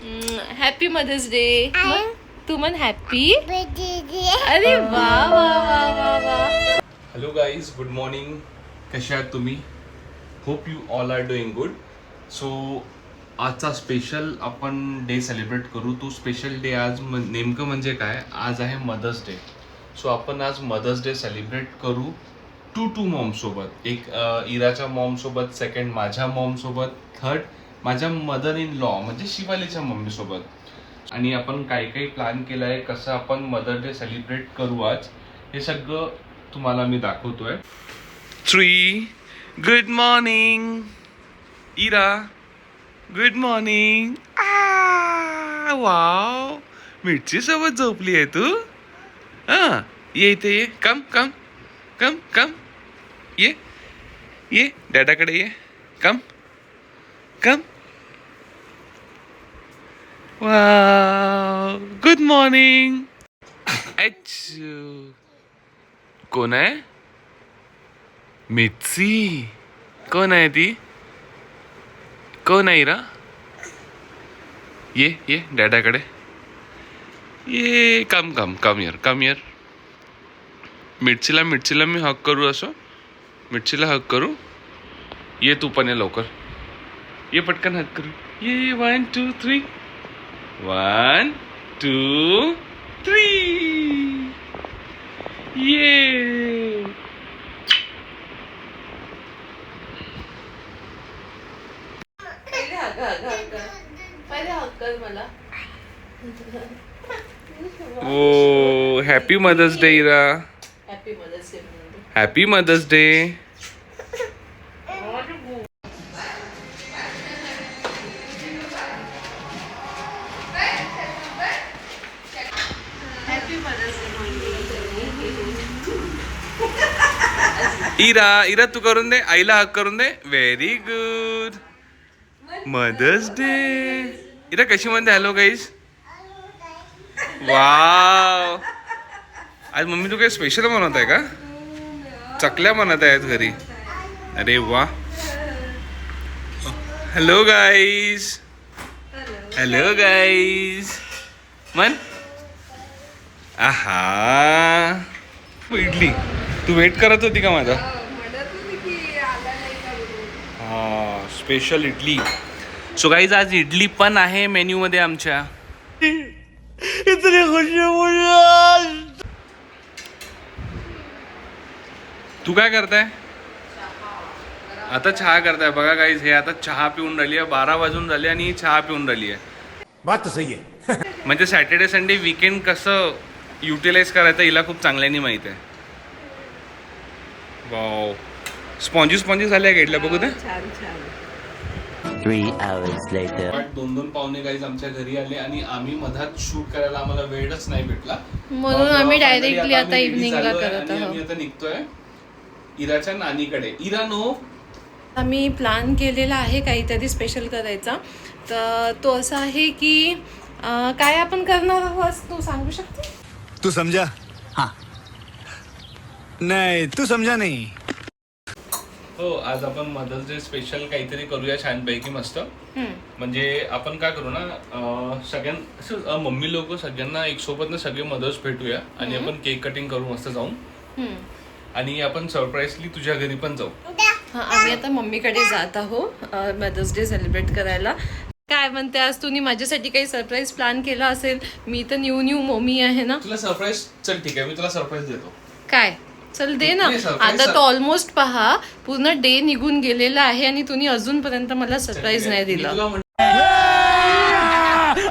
Happy mother's day. तू म्हण happy. अरे वा वा वा वा वा. Hello guys, good morning. कसे आहात तुम्ही? Hope you all are doing good. So आजचा स्पेशल आपण डे सेलिब्रेट करू. तो स्पेशल डे आज नेमकं म्हणजे काय, आज आहे मदर्स डे. सो आपण आज मदर्स डे सेलिब्रेट करू टू मॉमसोबत. एक इराच्या मॉमसोबत, सेकंड माझ्या मॉमसोबत, थर्ड माझ्या मदर इन लॉ म्हणजे शिवालीच्या मम्मीसोबत. आणि आपण काही काही प्लॅन केलं आहे, कसं आपण मदर डे सेलिब्रेट करू आज, हे सगळं तुम्हाला मी दाखवतोय. Shri, good morning. Ira, good morning. Wow, Mirchi सोबत झोपली आहे तू. हा, ये इथे ये. कम कम कम कम. ये ये डॅडाकडे ये. Come come. Wow, good morning. कोण आहे? मिर्ची. कोण आहे ती? कोण आहे इरा? ये ये डॅडाकडे ये. कम कम कम यर, कम यर. मिरचीला मी हक करू. असं मिरचीला हक करू. ये तू पण ये लवकर. ये पटकन हक करू. ये 1 2 3. 1 2 3. ये. पहिले हक कर मला. Oh, happy mother's day Ira. Happy mother's day. Happy mother's day. Ira तू करून दे, आईला हक करून दे. Very good. Mother's day. Ira कशी म्हणते हॅलो गाईज? वाव, आज मम्मी तू काही स्पेशल बनवत आहे का? चकल्या बनवत आहेत घरी. अरे वा. Hello guys. Hello guys. मन आहा, इडली तू वेट करत होती का माझा? हा, स्पेशल इडली. सो गाईज आज इडली पण आहे मेन्यू मध्ये आमच्या. तू काय करताय? आता चहा करताय. बघा गाईज, हे आता चहा पिऊन राहिली आहे. 12 वाजून झाले आणि चहा पिऊन राहिली आहे. बात तर सही आहे. म्हणजे सॅटर्डे संडे वीकेंड कसं युटिलाइज करायचं हिला खूप चांगल्याने माहित आहे. वाव, स्पॉन्जी झाल्या गेटला बघू दे. 3 hours later. 2 पाहुणे गाईज आमच्या घरी आले आणि आम्ही मधात शूट करायला आम्हाला वेळच नाही भेटला. म्हणून आम्ही डायरेक्टली आता इव्हनिंगला करत आहोत. आम्ही आता निघतोय इराच्या नानीकडे. इरा नो, आम्ही प्लॅन केलेला आहे काहीतरी स्पेशल करायचा. तर तो असा आहे की काय आपण करणार आहोत तू सांगू शकते? तू समझा? हाँ. नहीं, तू समझा नहीं. हो, आज आपण मदर्स डे स्पेशल काहीतरी करूया छानपैकी मस्त. म्हणजे आपण काय करू ना, सगळ्यांना मम्मी लोक सगळ्यांना एक सोबत ना सगळे मदर्स भेटूया आणि आपण केक कटिंग करू मस्त जाऊन. आणि आपण सरप्राईजली तुझ्या घरी पण जाऊ. आम्ही आता मम्मीकडे जात आहोत मदर्स डे सेलिब्रेट करायला. काय म्हणते, आज तुम्ही माझ्यासाठी काही सरप्राईज प्लॅन केला असेल? मी तर न्यू मम्मी आहे ना. तुला सरप्राईज, चल ठीक आहे, मी तुला सरप्राईज देतो. काय? चल दे ना. आता तो ऑलमोस्ट पहा पूर्ण डे निघून गेलेला आहे आणि तुम्ही अजूनपर्यंत मला सरप्राईज नाही दिला.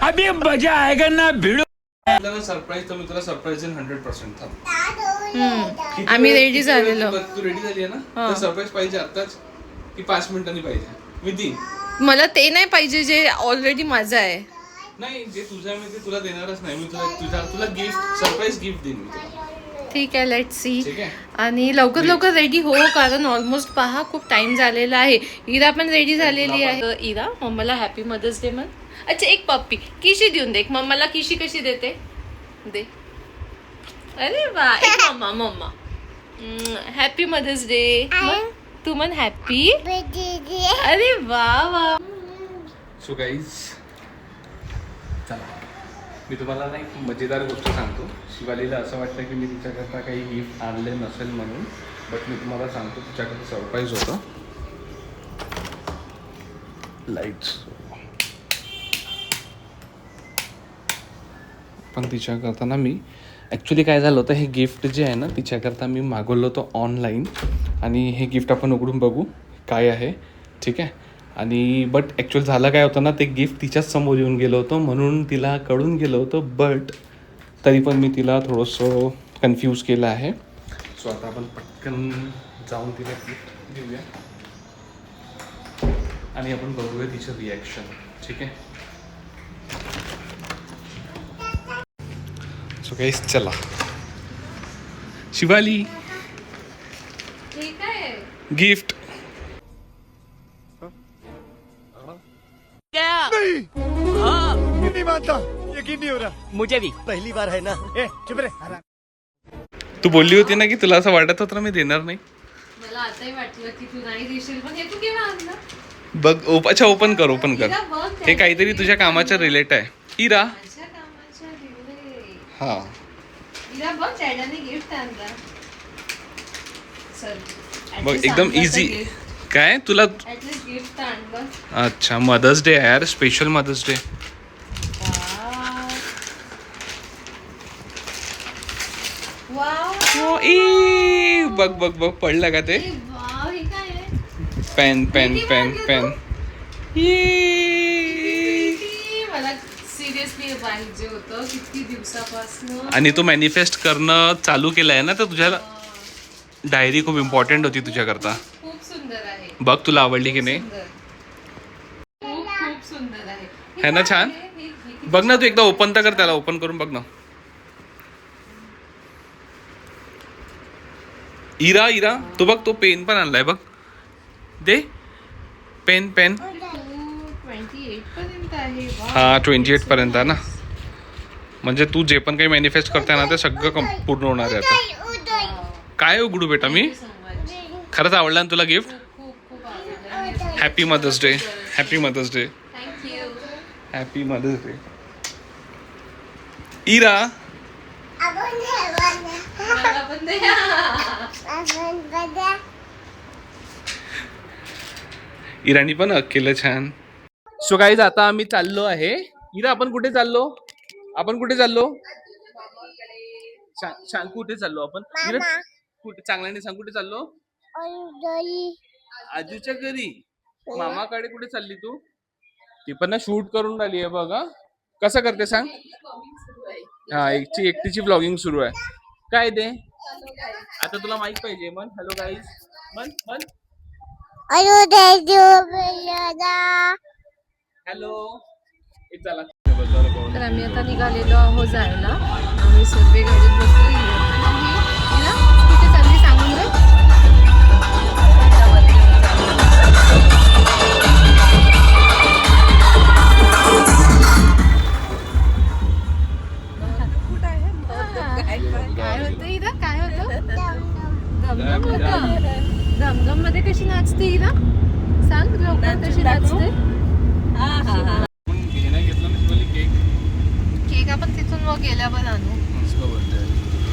अभी मजा आएगा ना भिड़ो. सरप्राईज तर मी तुला सरप्राईज देईन 100%. आम्ही रेडी झालेलो. तू रेडी झाली आहे ना? तर सरप्राईज पाहिजे आताच की 5 मिनिटांनी पाहिजे? मी देईन. मला ते नाही पाहिजे जे ऑलरेडी माझं आहे. नाही, जे तुझं आहे मी ते तुला देणारच नाही. मी तुला गिफ्ट, सरप्राईज गिफ्ट देईन मी तुला. ठीक आहे, लेट्स सी. ठीक आहे. आणि लवकर रेडी हो, कारण ऑलमोस्ट पहा खूप टाइम झालेला आहे. इरा पण रेडी झालेली आहे. इरा, मम्माला हॅपी मदर्स डे म्हण. अच्छा, एक पप्पी किशी देऊन दे. मम्माला किशी कशी देते? दे. अरे वा, एक मम्मा हॅपी मदर्स डे. तू म्हण हॅपी. अरे वा वा. सो गाईज, चला, मी तुम्हाला ना एक मजेदार गोष्ट सांगतो. शिवालीला असं वाटतं की मी तिच्याकरता काही गिफ्ट आणले नसेल म्हणून, बट मी तुम्हाला सांगतो तिच्याकडे सरप्राईज होतं. लाईट्स पण तिच्याकरता ना मी ॲक्च्युली काय झालं होतं, हे गिफ्ट जे आहे ना तिच्याकरता मी मागवलं होतं ऑनलाईन. आणि हे गिफ्ट आपण उघडून बघू काय आहे, ठीक आहे. आणि बट ॲक्च्युअल झालं काय होतं ना, ते गिफ्ट तिच्याच समोर येऊन गेलं होतं म्हणून तिला कळून गेलं होतं. बट तरी पण मी तिला थोडंसं कन्फ्यूज केलं आहे. सो आता आपण पटकन जाऊन तिला गिफ्ट देऊया आणि आपण बघूया तिचं रिॲक्शन, ठीक आहे. सो गाईस चला. शिवाली, ठीक आहे. गिफ्ट. नहीं मानता, यकीन नहीं हो रहा. मुझे भी. पहली बार है ना. ए, चुप रहे. तू बोलली होती ना की तुला असं वाटत होतं ना मी देणार नाही. मला आताही वाटलं की तू नाही देशील, पण हे तू केव्हा आणलं? बघ, अच्छा ओपन कर. इरा बघ, हे काहीतरी तुझ्या कामाच्या रिलेट आहे. इरा, माझ्या कामाच्या रिले. हा इरा बघ, डॅडाने गिफ्ट आणला. चल, at बघ least एकदम आणलं तर इझी. gift. काय तुला? At least gift आणलं. अच्छा, मदर्स डे आहे यार, स्पेशल मदर्स डे. वाव. ए बघ बघ बघ, पडलं का ते? वाव, हे काय आहे? पेन पेन किती पेन मारलं पेन. किती मला सिरियसली पाहिजे होतं किती दिवसापासून. आणि तू मॅनिफेस्ट करणं चालू केलं आहे ना, तर तुझ्या डायरी खूप इम्पॉर्टंट होती तुझ्याकरता. खूप सुंदर आहे. बघ तुला आवडली की नाही? सुंदर. खूप खूप सुंदर आहे. हे है ना काय छान? आहे? हे किती बघ ना, तू एकदा ओपन तर कर, त्याला ओपन करून बघ ना. इरा इरा, तू बघ, तो पेन पण आणलाय बघ. दे पेन पेन. 28 पर्यंत आहे. वाव. हा 28 पर्यंत आहे ना. म्हणजे तू जे पण काही मॅनिफेस्ट करताय ना ते सगळं पूर्ण होणार आहे आता. काय उघडू बेटा मी? Thank you so much. खरंच आवडला ना तुला गिफ्ट? खूप खूप आवडलं. Happy mother's day. Happy mother's day. Thank you. Happy mother's day. Ira, मला पण द्या. इराणी पण केलं छान. सो गाईज आता आम्ही चाललो आहे. इरा, आपण कुठे चाललो? आपण कुठे चाललो? सांग कुठे चाललो आपण? इरा, कुठे? चांगल्याने सांग, कुठे चाललो? आजूच्या घरी. मामाकडे कुठे चालली तू? ती पण ना शूट करून राहिली आहे बघा. कसं करते सांग? हा, एकटीची ब्लॉगिंग सुरू आहे. काय ते आता तुला माहित पाहिजे. मन हॅलो गाईज, मन मन हॅलो. चला, तर आम्ही आता निघालेलो आहोत जायला. आम्ही सर्व गाडीत बसलो. इरा, कुठे चालली सांगून दे. काय होतं इरा? काय होतं? धमधम होतं. धमधम मध्ये कशी नाचते इरा? सांग लवकर कशी नाचते. केक आपण तिथून मग गेल्यावर आणू.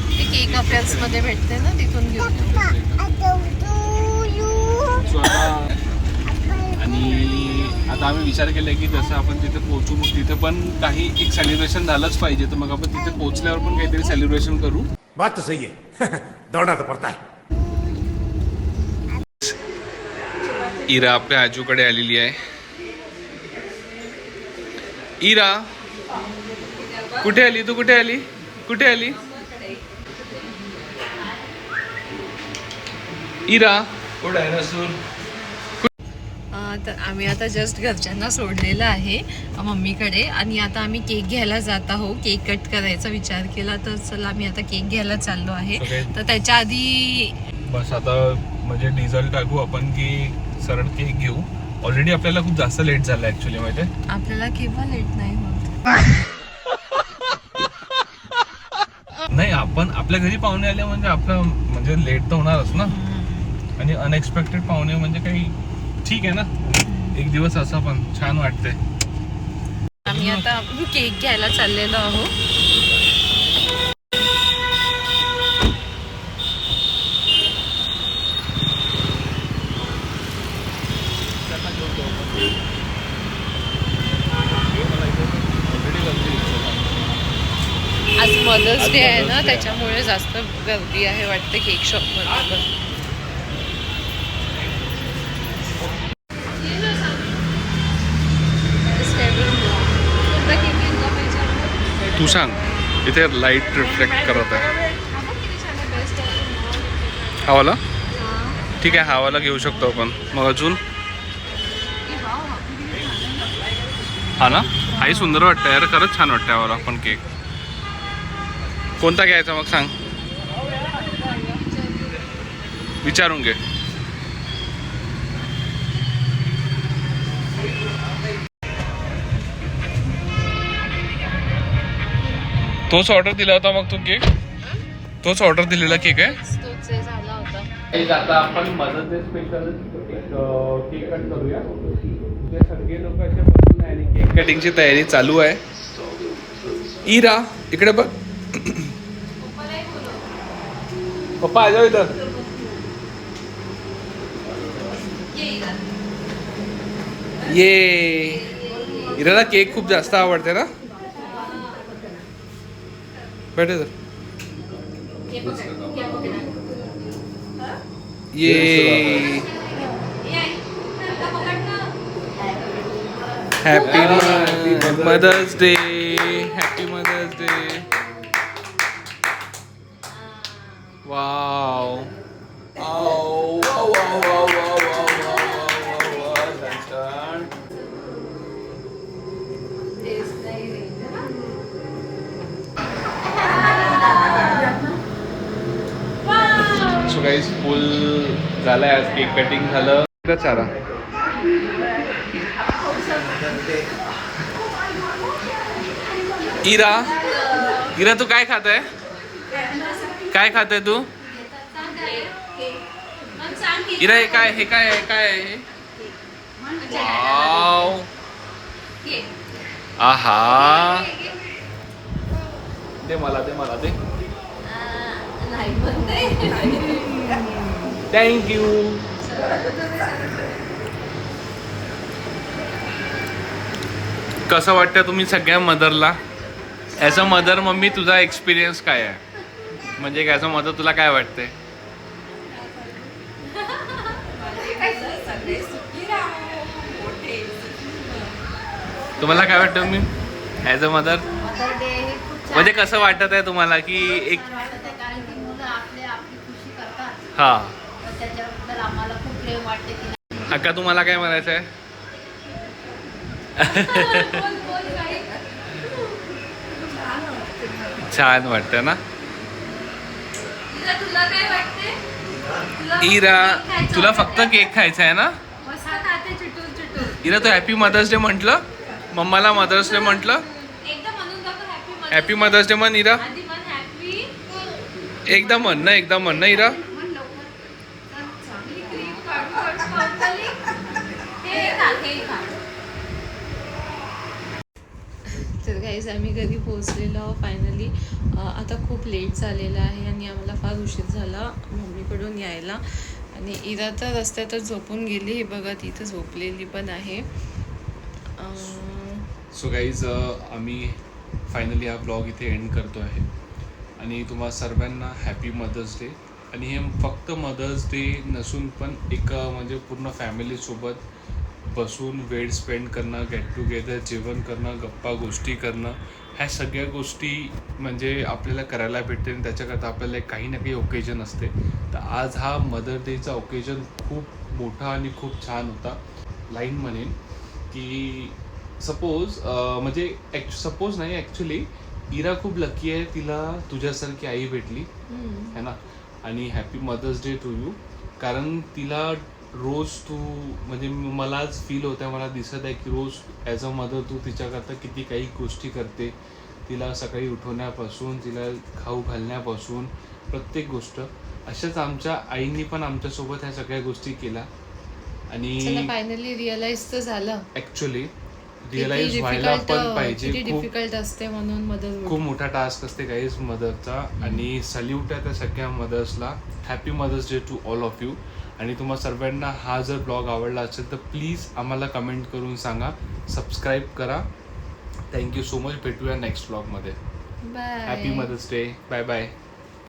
ते केक अफेअर्स मध्ये भेटते ना, तिथून घेऊ. आणि आता आम्ही विचार केला की जसं आपण तिथे पोहोचू, मग तिथे पण काही एक सेलिब्रेशन झालंच पाहिजे. तर मग आपण तिथे पोहोचल्यावर पण काहीतरी सेलिब्रेशन करू. बात तो सही है. दौड़ना तो पड़ता है. इरा आपल्या आजूकडे आलेली आहे. इरा, कुठे आली तू? कुठे आली? कुठे आली इरा? कुठे आहे रसूल? तर आम्ही आता जस्ट घरच्यांना सोडलेलं आहे मम्मीकडे. आणि आता आम्ही केक घ्यायला जात आहोत. केक कट करायचा विचार केला, तर चला आम्ही आता केक घ्यायला चाललो आहे. तर त्याच्या आधी बस आता म्हणजे डिझेल टाकू आपण की सरळ केक घेऊ. ऑलरेडी आपल्याला खूप जास्त लेट झालं ऍक्च्युली. माहिती आहे आपल्याला केव्हा लेट नाही होत. नाही, आपण आपल्या घरी पाहुणे आले म्हणजे आपलं म्हणजे लेट तर होणारच ना. आणि अनएक्सपेक्टेड पाहुणे म्हणजे काही ठीक आहे ना. एक दिवस असं पण छान वाटते. आणि आता आपण केक घ्यायला चाललेलो आहोत. आज मदर्स डे आहे ना, त्याच्यामुळे जास्त गर्दी आहे वाटतं केक शॉपमध्ये. तू सांग, इथे लाईट रिफ्लेक्ट करत आहे. हा वाला ठीक आहे, हा वाला घेऊ शकतो आपण. मग अजून हा ना, हाही सुंदर वाटतं यार, खरंच छान वाटतं यावाला पण केक. कोणता घ्यायचा मग सांग, विचारून घे. तोच ऑर्डर दिला होता मग तू केक? तोच ऑर्डर दिलेला केक आहे? झाला होता. आता आपण mother's day special cake cut करूया. तुझे सगळे लोक असे बसून आहे आणि केक कटिंगची तयारी चालू आहे. इरा इकडे बघ. पप्पा आ जाओ इधर. ये इराला केक खूप जास्त आवडते ना. बैठ इधर. ये happy mother's day, happy mother's day. Wow so guys full झालाय. आज केक कटिंग झालं. चारा इरा तू काय खात आहे? काय खात आहे तू? इरा हे काय, हे काय आहे, काय आहे? वाव, आहा, दे मला, दे मला, दे. थँक्यू. कसं वाटतं तुम्ही सगळ्या मदरला? ॲज अ मदर मम्मी तुझा एक्सपिरियन्स काय आहे? म्हणजे ॲज अ मदर तुला काय वाटते? तुम्हाला काय वाटतं मी ॲज अ मदर? म्हणजे कसं वाटत आहे तुम्हाला की एक हा अक्का तुम्हाला काय म्हणायचं आहे? छान वाटतं ना. इरा तुला फक्त केक खायचा आहे ना? इरा तू हॅपी मदर्स डे म्हटलं, मम्माला मदर्स डे म्हटलं. हॅपी मदर्स डे म्हण इरा. एकदा म्हण ना, एकदा म्हण ना इरा. तर गाईज आम्ही घरी पोहोचलेलो आहोत फायनली. आता खूप लेट झालेला आहे आणि आम्हाला फार उशीर झाला मम्मीकडून यायला. आणि इरा तर रस्त्यातच झोपून गेली. हे बघा तिथं झोपलेली पण आहे. सो गाईज आम्ही फायनली हा ब्लॉग इथे एंड करतो आहे. आणि तुम्हा सर्वांना हॅपी मदर्स डे. आणि हे फक्त मदर्स डे नसून पण एक म्हणजे पूर्ण फॅमिलीसोबत बसून वेळ स्पेंड करणं, गेट टुगेदर, जेवण करणं, गप्पा गोष्टी करणं, ह्या सगळ्या गोष्टी म्हणजे आपल्याला करायला भेटते. आणि त्याच्याकरता आपल्याला काही ना काही ओकेजन असते. तर आज हा मदर डेचा ओकेजन खूप मोठा आणि खूप छान होता. लाईन म्हणेन की सपोज म्हणजे सपोज नाही, ॲक्च्युली इरा खूप लकी आहे, तिला तुझ्यासारखी आई भेटली है ना. आणि happy mother's day to you. कारण तिला रोज तू म्हणजे मलाच फील होतं, मला दिसत आहे की रोज ॲज अ मदर तू तिच्याकरता किती काही गोष्टी करते. तिला सकाळी उठवण्यापासून, तिला खाऊ घालण्यापासून प्रत्येक गोष्ट. अशाच आमच्या आईनी पण आमच्यासोबत ह्या सगळ्या गोष्टी केल्या. आणि फायनली रिअलाइज तर झालं. ॲक्च्युली रिअलाइज व्हायला पण पाहिजे. किती खूप डिफिकल्ट असते म्हणून मदर खूप मोठा टास्क असते गाईज मदरचा. आणि सल्यूट आहे त्या सगळ्या मदर्सला. Happy mother's day to all of you. आणि तुम्हा सर्वांना हा जर ब्लॉग आवडला असेल तर प्लीज आम्हाला कमेंट करून सांगा, सबस्क्राईब करा. Thank you so much. भेटूया नेक्स्ट ब्लॉगमध्ये. Bye. Happy mother's day. Bye bye.